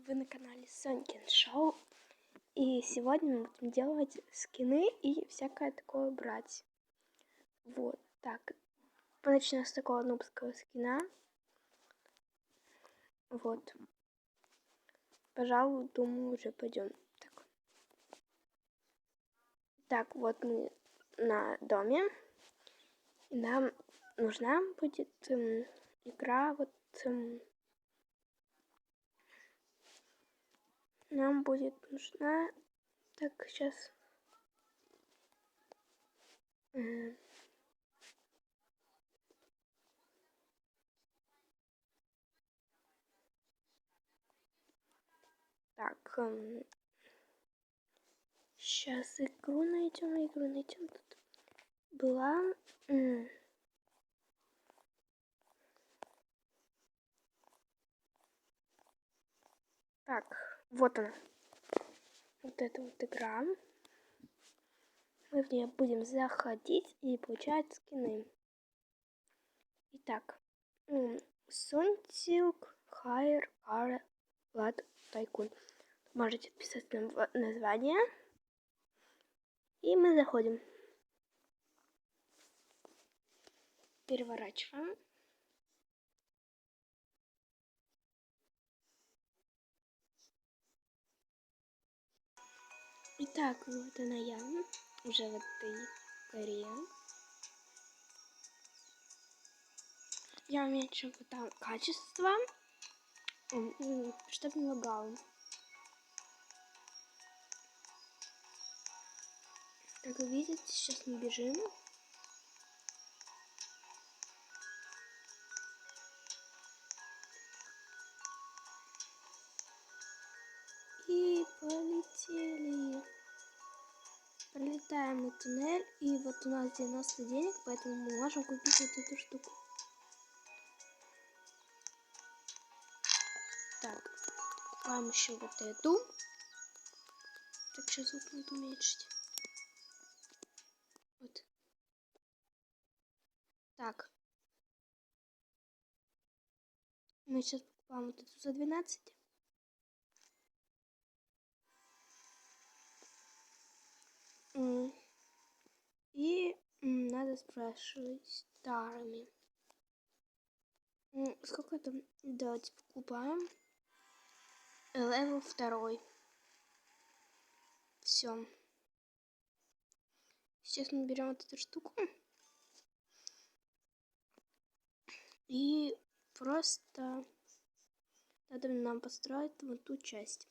Вы на канале Сонькин Шоу. И сегодня мы будем делать скины и всякое такое брать. Вот, так. Начнем с такого нубского скина. Вот. Пожалуй, думаю, уже пойдем. Так, вот мы на доме. И нам нужна будет игра вот... нам будет нужна... Так, сейчас... Так, сейчас игру найдем. Тут была... Так, вот она. Вот эта вот игра. Мы в нее будем заходить и получать скины. Итак, Сонтилк, Хайр, Кара, Влад, Тайкун. Можете писать нам название. И мы заходим. Переворачиваем. Итак, вот она я. Уже в этой горе. Я уменьшила там качество, чтобы не лагало. Как вы видите, сейчас мы бежим. И полетели. Пролетаем мы туннель. И вот у нас 90 денег, поэтому мы можем купить вот эту штуку. Так, покупаем еще вот эту. Так, сейчас вот надо уменьшить. Вот. Так. Мы сейчас покупаем вот эту за 12. И надо спрашивать старыми. Сколько там? Давайте покупаем. Левел 2. Все. Сейчас мы берем вот эту штуку. И просто надо нам построить вот ту часть.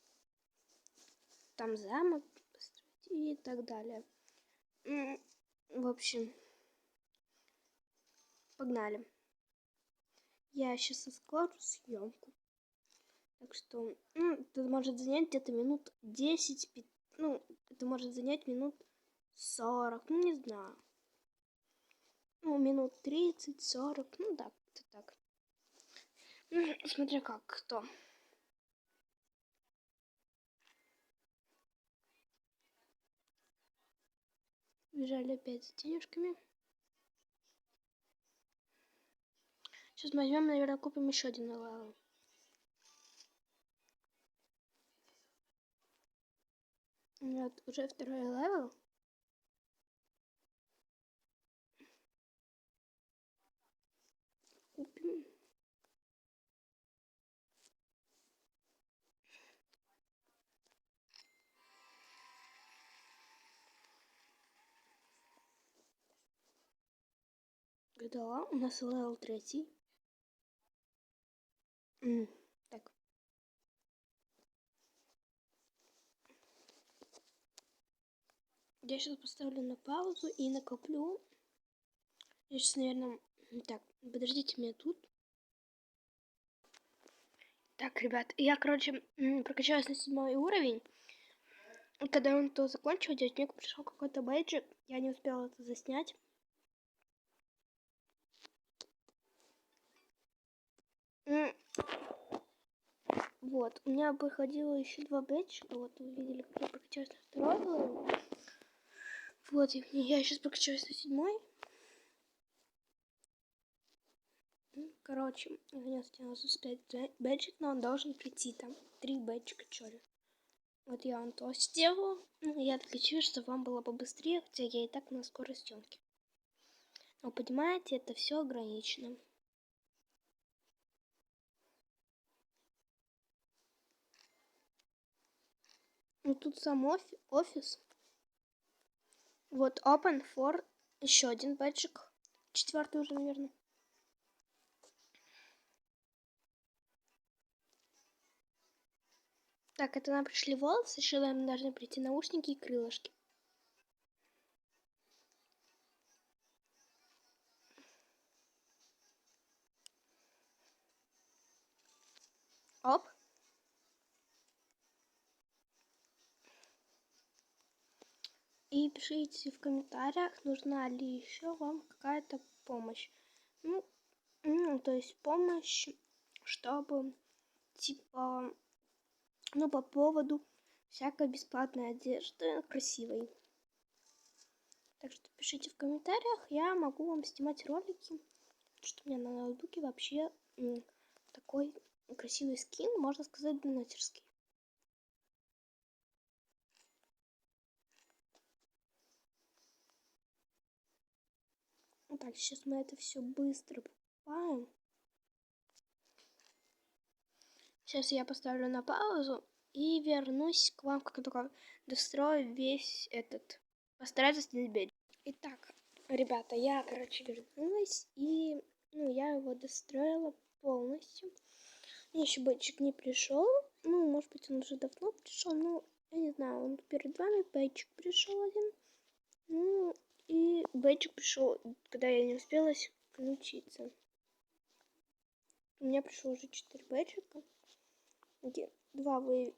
Там замок построить и так далее. В общем, погнали. Я сейчас ускорю съемку. Так что, это может занять где-то минут 10, это может занять минут 40, не знаю. Минут 30-40, да, это так. Смотря как, кто. Бежали опять за денежками. Сейчас возьмем, наверное, купим еще один левел. Вот, уже 2-й левел. Купим. Готово. У нас левел 3. Так. Я сейчас поставлю на паузу и накоплю. Я сейчас, наверное... Так, подождите меня тут. Так, ребят, я, короче, прокачалась на 7-й уровень. Когда он то закончил делать, мне пришел какой-то бейджик. Я не успела это заснять. Вот, у меня выходило еще 2 бейджика. Вот, вы видели, как я прокачалась на 2-й уровень. Вот, и я сейчас прокачалась на 7-й. Короче, наконец я успеть бэджик, но он должен прийти там. 3 бэджика, что ли. Вот я вам то сделаю. Я так хочу, чтобы вам было побыстрее, хотя я и так на скорой съемке. Но понимаете, это все ограничено. Ну тут сам офис. Вот open for еще один бэджик. 4-й уже, наверное. Так, это нам пришли волосы, еще нам должны прийти наушники и крылышки. Оп. И пишите в комментариях, нужна ли еще вам какая-то помощь. Ну, то есть помощь, чтобы, типа, ну, по поводу всякой бесплатной одежды красивой. Так что пишите в комментариях, я могу вам снимать ролики, что у меня на ноутбуке вообще такой красивый скин, можно сказать, донатерский. Так, сейчас мы это все быстро покупаем. Сейчас я поставлю на паузу и вернусь к вам, как только дострою весь этот. Постараюсь снять бедь. Итак, ребята, я, вернулась и, я его достроила полностью. Мне еще бэджик не пришел. Ну, может быть, он уже давно пришел, но я не знаю, он перед вами бэджик пришел один. Ну, и бэджик пришел, когда я не успела включиться. У меня пришло уже 4 бэджика. Где? 2 вы...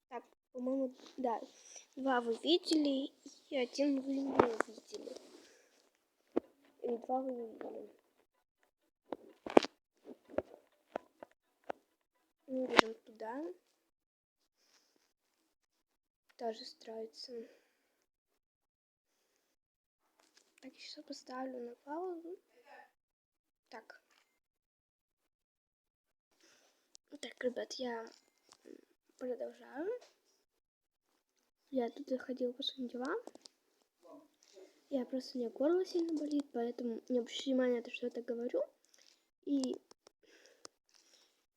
Так, по-моему, да. 2 вы видели, и 1 вы не увидели. Или 2 вы не видели. Мы берем туда. Тоже строится. Так, сейчас поставлю на паузу. Так. Так, ребят, я продолжаю. Я тут заходила по своим делам. Я просто, у меня горло сильно болит, поэтому не обращайте внимания на то, что я так говорю. И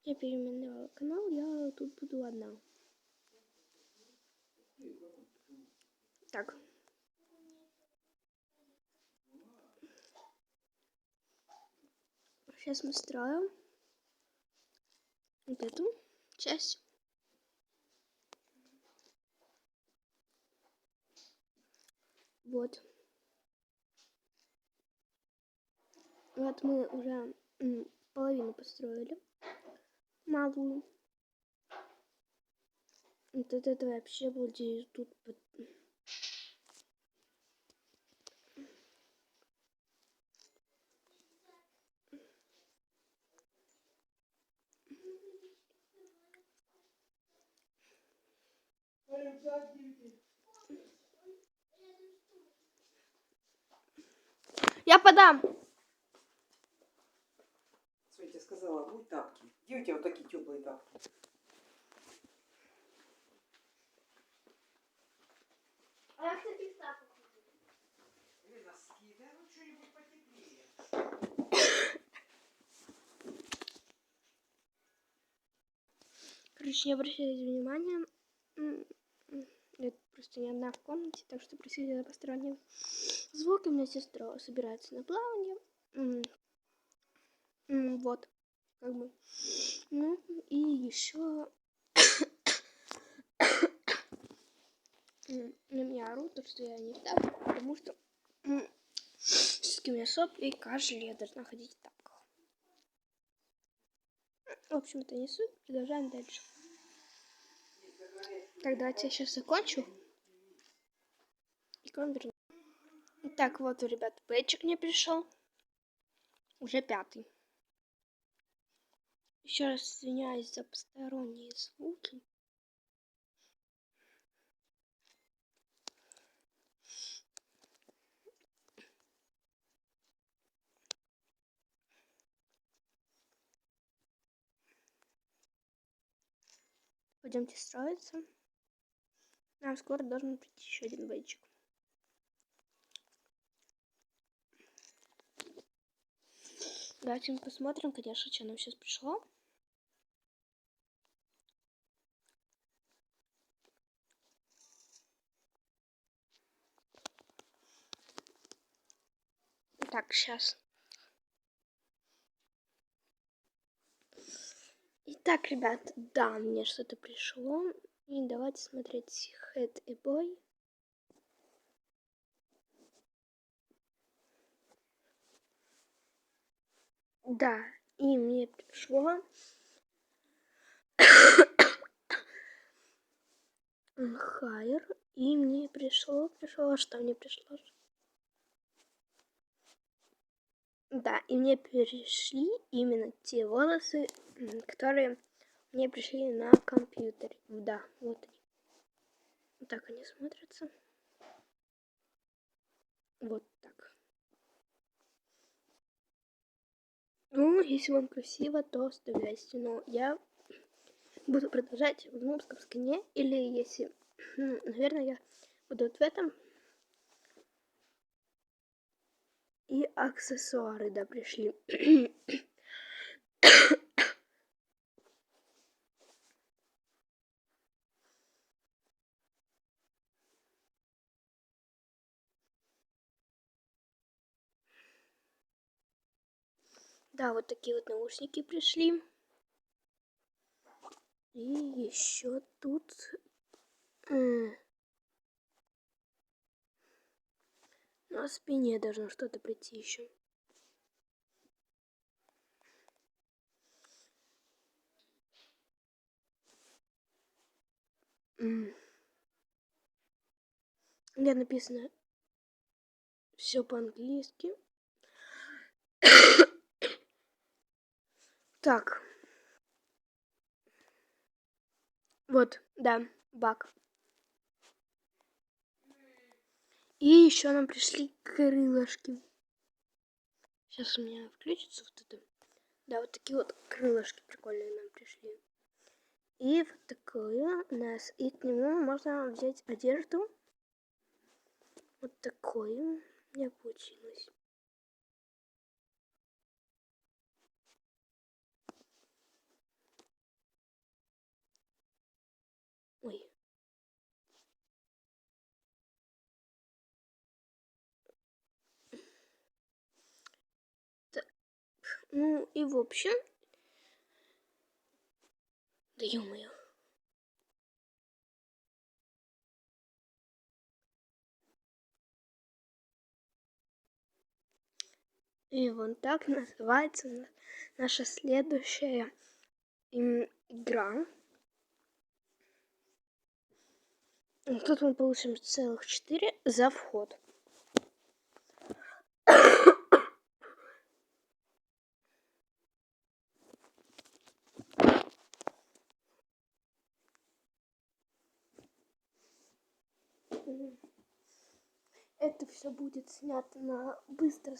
я переименовала канал, я тут буду одна. Так. Сейчас мы строим вот эту часть. Вот. Вот мы уже половину построили. Малую. Вот это вообще будет тут. Я подам. Что я тебе сказала, будь тапки. Где у тебя вот такие теплые тапки? А я, кстати, тапок. Или носки, да ну что-нибудь потеплее. Короче, не обращайте внимания. Я просто не одна в комнате, так что простите за посторонние звуки. У меня сестра собирается на плавание. Вот, как бы. Ну, и еще на меня орут, что я не в тапках, потому что все-таки у меня сопли и кашель, я должна ходить в тапках. В общем-то, не суть, продолжаем дальше. Так, давайте я сейчас закончу. И к вам вернусь. Так, вот, ребят, бэджик мне пришел. Уже 5-й. Еще раз извиняюсь за посторонние звуки. Пойдемте строиться. Нам скоро должен прийти еще один бейджик. Давайте мы посмотрим, конечно, что нам сейчас пришло. Так, сейчас. Итак, ребят, да, мне что-то пришло. И давайте смотреть Head и Boy. Да, и мне пришло Хайр. И мне пришло, что мне пришло? Да, и мне пришли именно те волосы, которые мне пришли на компьютере. Да, вот они. Вот так они смотрятся. Вот так. Ну, если вам красиво, то оставляйте. Но я буду продолжать в нубском скине. Или если, наверное, я буду вот в этом. И аксессуары, да, пришли. Да, вот такие вот наушники пришли. И еще тут на спине должно что-то прийти еще. Где написано все по-английски. Так. Вот, да, баг. И еще нам пришли крылышки. Сейчас у меня включится вот это. Да, вот такие вот крылышки прикольные нам пришли. И вот такое у нас. И к нему можно взять одежду. Вот такое у меня получилось. Ой. Так. Ну и в общем. Да ё-моё. И вот так называется наша следующая игра. Тут мы получим целых 4 за вход. Это все будет снято на быстрой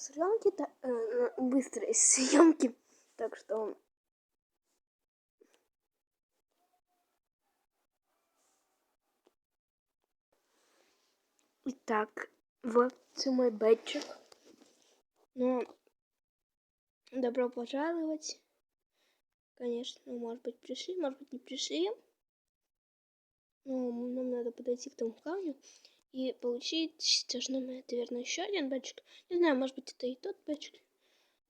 съемке, так что итак, вот мой бэджик. Ну, добро пожаловать. Конечно, может быть пришли, может быть не пришли. Но нам надо подойти к тому камню и получить должны мы, наверное, еще один бэджик. Не знаю, может быть это и тот бэджик,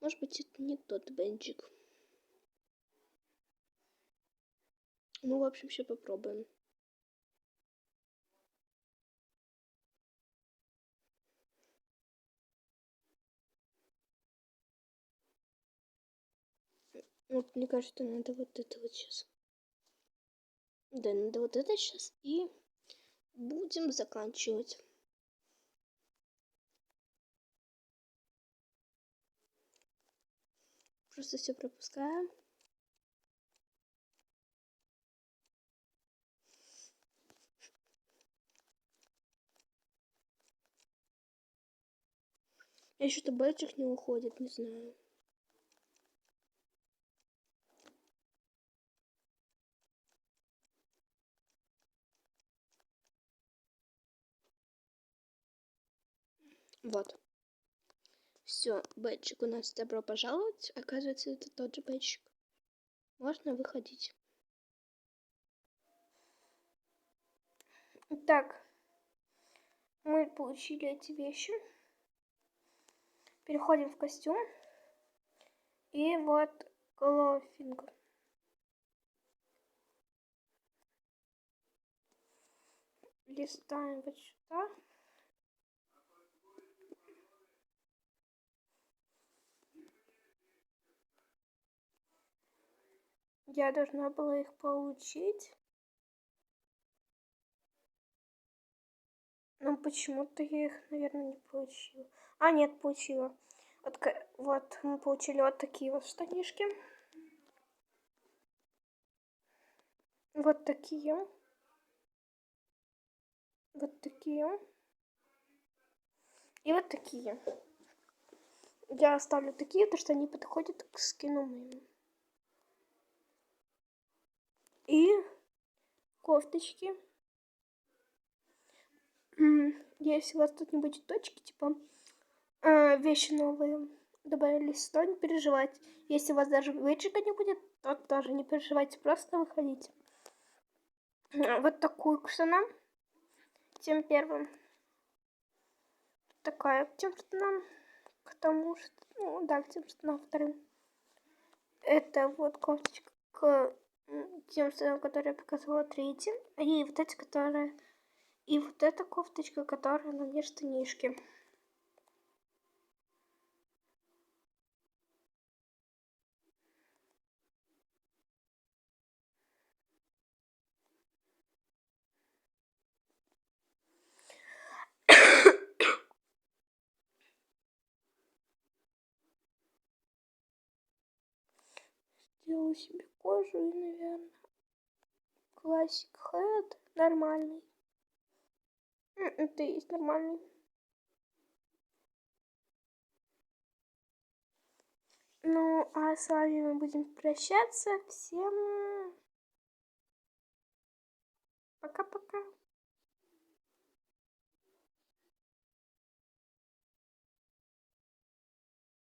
может быть это не тот бэджик. Ну, в общем, все попробуем. Вот, мне кажется, надо вот это вот сейчас. Да, надо вот это сейчас и будем заканчивать. Просто все пропускаем. Я что-то бэджик не уходит, не знаю. Вот. Все, бэджик у нас добро пожаловать. Оказывается, это тот же бэджик. Можно выходить. Так, мы получили эти вещи. Переходим в костюм. И вот глофинг. Листаем вот сюда. Я должна была их получить. Но почему-то я их, наверное, не получила. А, нет, получила. Вот мы получили вот такие вот штанишки. Вот такие. Вот такие. И вот такие. Я оставлю такие, потому что они подходят к скину моему. И кофточки. Если у вас тут не будет точки, типа вещи новые добавились, то не переживайте. Если у вас даже бейджика не будет, то тоже не переживайте, просто выходите. Вот такую к штанам. Тем первым. Такая к тем штанам. К тому что, ну да, к тем штанам вторым. Это вот кофточка к тем штанам, которые я показывала третьим. И вот эти, которые... И вот эта кофточка, которая на мне штанишки. Сделаю себе кожу и, наверное, классик хэт нормальный. Это и есть нормальный. Ну, а с вами мы будем прощаться. Всем пока-пока.